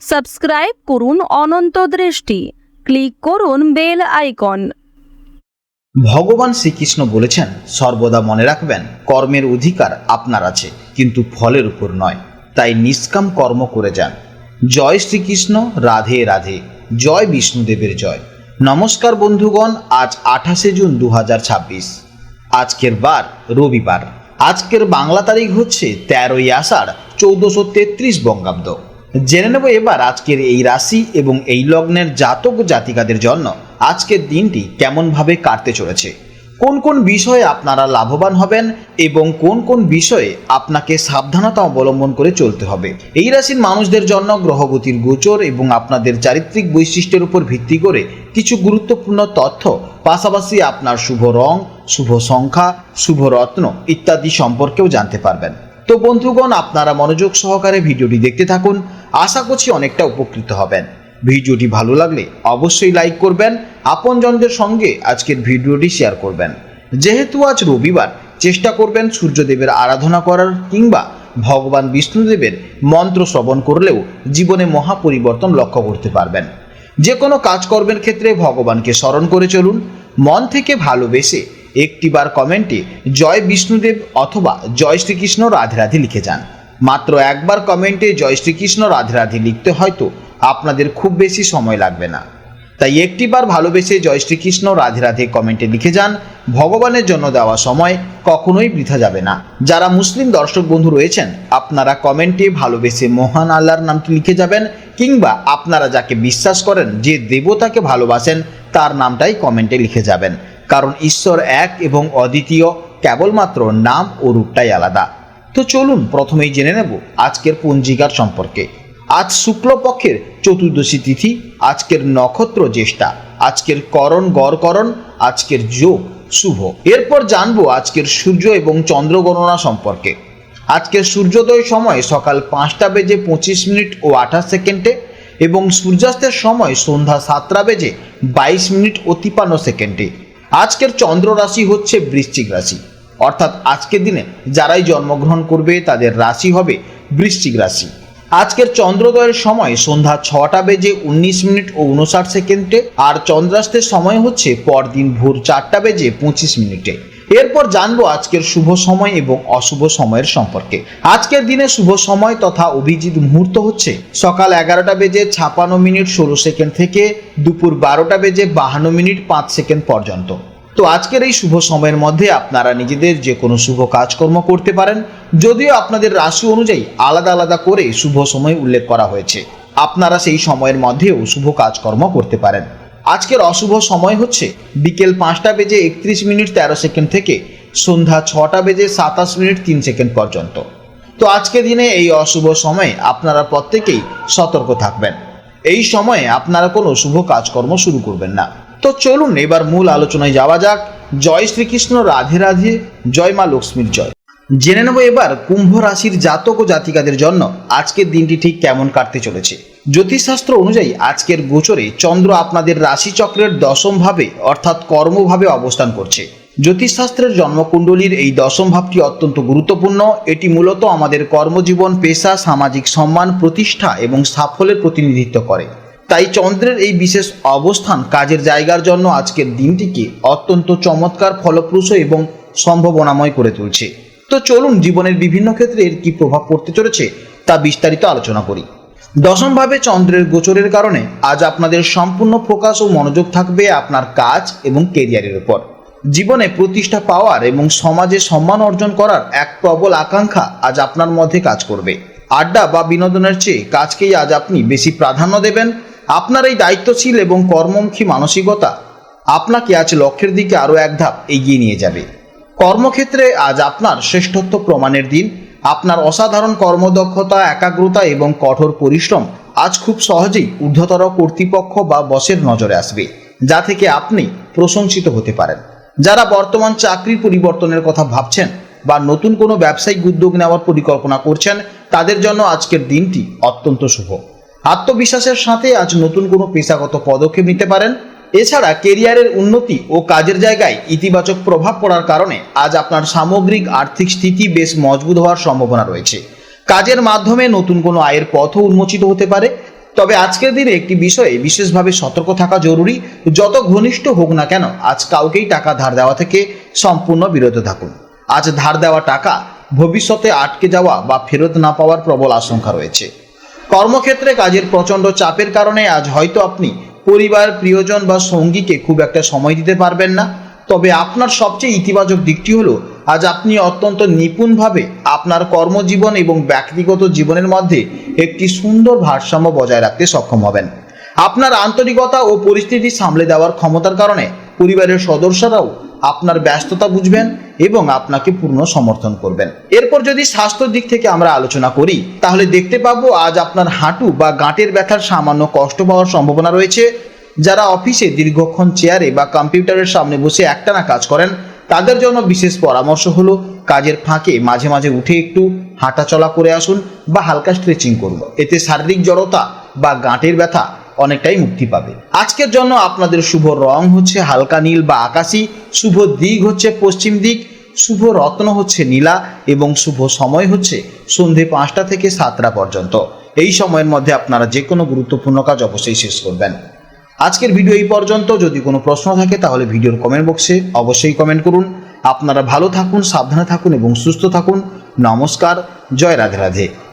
Subscribe করুন অনন্ত দৃষ্টি, click করুন বেল আইকন। ভগবান শ্রীকৃষ্ণ বলেছেন, সর্বদা মনে রাখবেন কর্মের অধিকার আপনার আছে, কিন্তু ফলের উপর নয়। তাই নিষ্কাম কর্ম করে যান। জয় শ্রীকৃষ্ণ, রাধে রাধে, জয় বিষ্ণুদেবের জয়। নমস্কার বন্ধুগণ, আজ 28শে জুন 2026। আজকের বার রবিবার। আজকের বাংলা তারিখ হচ্ছে 13ই আষাঢ় 1433 বঙ্গাব্দ। জেনে নেব এবার আজকের এই রাশি এবং এই লগ্নের জাতক জাতিকাদের জন্য আজকের দিনটি কেমনভাবে কাটতে চলেছে, কোন কোন বিষয়ে আপনারা লাভবান হবেন এবং কোন কোন বিষয়ে আপনাকে সাবধানতা অবলম্বন করে চলতে হবে। এই রাশির মানুষদের জন্য গ্রহগতির গোচর এবং আপনাদের চারিত্রিক বৈশিষ্ট্যের উপর ভিত্তি করে কিছু গুরুত্বপূর্ণ তথ্য, পাশাপাশি আপনার শুভ রং, শুভ সংখ্যা, শুভ রত্ন ইত্যাদি সম্পর্কেও জানতে পারবেন। তো বন্ধুগণ, আপনারা মনোযোগ সহকারে ভিডিওটি দেখতে থাকুন। আশা করছি অনেকটা উপকৃত হবেন। ভিডিওটি ভালো লাগলে অবশ্যই লাইক করবেন, আপনজনদের সঙ্গে আজকের ভিডিওটি শেয়ার করবেন। যেহেতু আজ রবিবার, চেষ্টা করবেন সূর্যদেবের আরাধনা করার কিংবা ভগবান বিষ্ণুদেবের মন্ত্র শ্রবণ করলেও জীবনে মহা পরিবর্তন লক্ষ্য করতে পারবেন। যে কোনো কাজকর্মের ক্ষেত্রে ভগবানকে স্মরণ করে চলুন। মন থেকে ভালোবেসে একটিবার কমেন্টে জয় বিষ্ণুদেব অথবা জয় শ্রীকৃষ্ণ রাধে রাধে লিখে যান। মাত্র একবার কমেন্টে জয় শ্রীকৃষ্ণ রাধে রাধে লিখতে হয়তো আপনাদের খুব বেশি সময় লাগবে না। তাই একটিবার ভালোবেসে জয় শ্রীকৃষ্ণ রাধে রাধে কমেন্টে লিখে যান। ভগবানের জন্য দেওয়া সময় কখনোই বৃথা যাবে না। যারা মুসলিম দর্শক বন্ধু রয়েছেন, আপনারা কমেন্টে ভালোবেসে মহান আল্লাহর নামটি লিখে যাবেন, কিংবা আপনারা যাকে বিশ্বাস করেন, যে দেবতাকে ভালোবাসেন, তার নামটাই কমেন্টে লিখে যাবেন। কারণ ঈশ্বর এক এবং অদ্বিতীয়, কেবলমাত্র নাম ও রূপটাই আলাদা। তো চলুন প্রথমেই জেনে নেব আজকের পঞ্জিকার সম্পর্কে। আজ শুক্লপক্ষের চতুর্দশী তিথি, আজকের নক্ষত্র জ্যেষ্ঠা, আজকের করণ গড়করণ, আজকের যোগ শুভ। এরপর জানবো আজকের সূর্য এবং চন্দ্র গণনা সম্পর্কে। আজকের সূর্যোদয় সময় সকাল 5টা বেজে 25 মিনিট ও 28 সেকেন্ডে এবং সূর্যাস্তের সময় সন্ধ্যা 7টা বেজে 22 মিনিট ও 53 সেকেন্ডে। আজকের চন্দ্র রাশি হচ্ছে বৃশ্চিক রাশি, অর্থাৎ আজকের দিনে যারাই জন্মগ্রহণ করবে তাদের রাশি হবে বৃশ্চিক রাশি। আজকের চন্দ্রোদয়ের সময় সন্ধ্যা 6টা বেজে 19 মিনিট ও 59 সেকেন্ডে আর চন্দ্রাস্তের সময় হচ্ছে পরদিন ভোর 4টা বেজে 25 মিনিটে। এরপর জানবো আজকের শুভ সময় এবং অশুভ সময়ের সম্পর্কে। আজকের দিনে শুভ সময় তথা অভিজিৎ মুহূর্ত হচ্ছে সকাল 11টা বেজে 56 মিনিট 16 সেকেন্ড থেকে দুপুর 12টা বেজে 52 মিনিট 5 সেকেন্ড পর্যন্ত। তো আজকের এই শুভ সময়ের মধ্যে আপনারা নিজেদের যে কোনো শুভ কাজকর্ম করতে পারেন, যদিও আপনাদের রাশি অনুযায়ী আলাদা আলাদা করে শুভ সময় উল্লেখ করা হয়েছে। আপনারা সেই সময়ের মধ্যেও শুভ কাজকর্ম করতে পারেন। আজকের অশুভ সময় হচ্ছে বিকেল 5টা বেজে 31 মিনিট 13 সেকেন্ড থেকে সন্ধ্যা 6টা বেজে 27 মিনিট 3 সেকেন্ড পর্যন্ত। তো আজকের দিনে এই অশুভ সময়ে আপনারা প্রত্যেকেই সতর্ক থাকবেন। এই সময়ে আপনারা কোনো শুভ কাজকর্ম শুরু করবেন না। তো চলুন এবার মূল আলোচনায় যাওয়া যাক। জয় শ্রীকৃষ্ণ, রাধে রাধে, জয় মা লক্ষ্মীর জয়। জেনে নেব এবার কুম্ভ রাশির জাতক ও জাতিকাদের জন্য আজকের দিনটি ঠিক কেমন কাটতে চলেছে। জ্যোতিষশাস্ত্র অনুযায়ী আজকের গোচরে চন্দ্র আপনাদের রাশিচক্রের 10ম ভাবে অর্থাৎ কর্মভাবে অবস্থান করছে। জ্যোতিষশাস্ত্রের জন্মকুণ্ডলীর এই 10ম ভাবটি অত্যন্ত গুরুত্বপূর্ণ। এটি মূলত আমাদের কর্মজীবন, পেশা, সামাজিক সম্মান, প্রতিষ্ঠা এবং সাফল্যের প্রতিনিধিত্ব করে। তাই চন্দ্রের এই বিশেষ অবস্থান কাজের জায়গার জন্য আজকের দিনটিকে অত্যন্ত চমৎকার, ফলপ্রসূ এবং সম্ভাবনাময় করে তুলছে। তো চলুন জীবনের বিভিন্ন ক্ষেত্রে এর কি প্রভাব পড়তে চলেছে তা বিস্তারিত আলোচনা করি। 10ম ভাবে চন্দ্রের গোচরের কারণে আজ আপনাদের সম্পূর্ণ ফোকাস ও মনোযোগ থাকবে আপনার কাজ এবং কেরিয়ারের উপর। জীবনে প্রতিষ্ঠা পাওয়ার এবং সমাজে সম্মান অর্জন করার এক প্রবল আকাঙ্ক্ষা আজ আপনার মধ্যে কাজ করবে। আড্ডা বা বিনোদনের চেয়ে কাজকেই আজ আপনি বেশি প্রাধান্য দেবেন। আপনার এই দায়িত্বশীল এবং কর্মমুখী মানসিকতা আপনাকে আজ লক্ষ্যের দিকে আরও এক ধাপ এগিয়ে নিয়ে যাবে। কর্মক্ষেত্রে আজ আপনার শ্রেষ্ঠত্ব প্রমাণের দিন। আপনার অসাধারণ কর্মদক্ষতা, একাগ্রতা এবং কঠোর পরিশ্রম আজ খুব সহজেই ঊর্ধ্বতর কর্তৃপক্ষ বা বসের নজরে আসবে, যা থেকে আপনি প্রশংসিত হতে পারেন। যারা বর্তমান চাকরির পরিবর্তনের কথা ভাবছেন বা নতুন কোনো ব্যবসায়িক উদ্যোগ নেওয়ার পরিকল্পনা করছেন, তাদের জন্য আজকের দিনটি অত্যন্ত শুভ। আত্মবিশ্বাসের সাথে আজ নতুন কোনো পেশাগত পদক্ষেপ নিতে পারেন। এছাড়া কেরিয়ারের উন্নতি ও কাজের জায়গায় ইতিবাচক প্রভাব পড়ার কারণে আজ আপনার সামগ্রিক আর্থিক স্থিতি বেশ মজবুত হওয়ার সম্ভাবনা রয়েছে। কাজের মাধ্যমে নতুন কোনো আয়ের পথও উন্মোচিত হতে পারে। তবে আজকের দিনে একটি বিষয়ে বিশেষভাবে সতর্ক থাকা জরুরি। যত ঘনিষ্ঠ হোক না কেন, আজ কাউকেই টাকা ধার দেওয়া থেকে সম্পূর্ণ বিরত থাকুন। আজ ধার দেওয়া টাকা ভবিষ্যতে আটকে যাওয়া বা ফেরত না পাওয়ার প্রবল আশঙ্কা রয়েছে। কর্মক্ষেত্রে কাজের প্রচণ্ড চাপের কারণে আজ হয়তো আপনি পরিবার, প্রিয়জন বা সঙ্গীকে খুব একটা সময় দিতে পারবেন না। তবে আপনার সবচেয়ে ইতিবাচক দিকটি হলো আজ আপনি অত্যন্ত নিপুণভাবে আপনার কর্মজীবন এবং ব্যক্তিগত জীবনের মধ্যে একটি সুন্দর ভারসাম্য বজায় রাখতে সক্ষম হবেন। আপনার আন্তরিকতা ও পরিস্থিতি সামলে দেওয়ার ক্ষমতার কারণে পরিবারের সদস্যরাও আপনার ব্যস্ততা বুঝবেন এবং আপনাকে পূর্ণ সমর্থন করবেন। এরপর যদি স্বাস্থ্যের দিক থেকে আমরা আলোচনা করি, তাহলে দেখতে পাবো আজ আপনার হাঁটু বা গাঁটের ব্যথার সামান্য কষ্ট পাওয়ার সম্ভাবনা রয়েছে। যারা অফিসে দীর্ঘক্ষণ চেয়ারে বা কম্পিউটারের সামনে বসে একটানা কাজ করেন, তাদের জন্য বিশেষ পরামর্শ হলো কাজের ফাঁকে মাঝে মাঝে উঠে একটু হাঁটাচলা করে আসুন বা হালকা স্ট্রেচিং করুন। এতে শারীরিক জড়তা বা গাঁটের ব্যথা অনেকটাই মুক্তি পাবে। আজকের জন্য আপনাদের শুভ রং হচ্ছে হালকা নীল বা আকাশী, শুভ দিক হচ্ছে পশ্চিম দিক, শুভ রত্ন হচ্ছে নীলা এবং শুভ সময় হচ্ছে সন্ধে 5টা থেকে 7টা পর্যন্ত। এই সময়ের মধ্যে আপনারা যে কোনো গুরুত্বপূর্ণ কাজ অবশ্যই শেষ করবেন। আজকের ভিডিও এই পর্যন্ত। যদি কোনো প্রশ্ন থাকে তাহলে ভিডিওর কমেন্ট বক্সে অবশ্যই কমেন্ট করুন। আপনারা ভালো থাকুন, সাবধানে থাকুন এবং সুস্থ থাকুন। নমস্কার, জয় রাধে রাধে।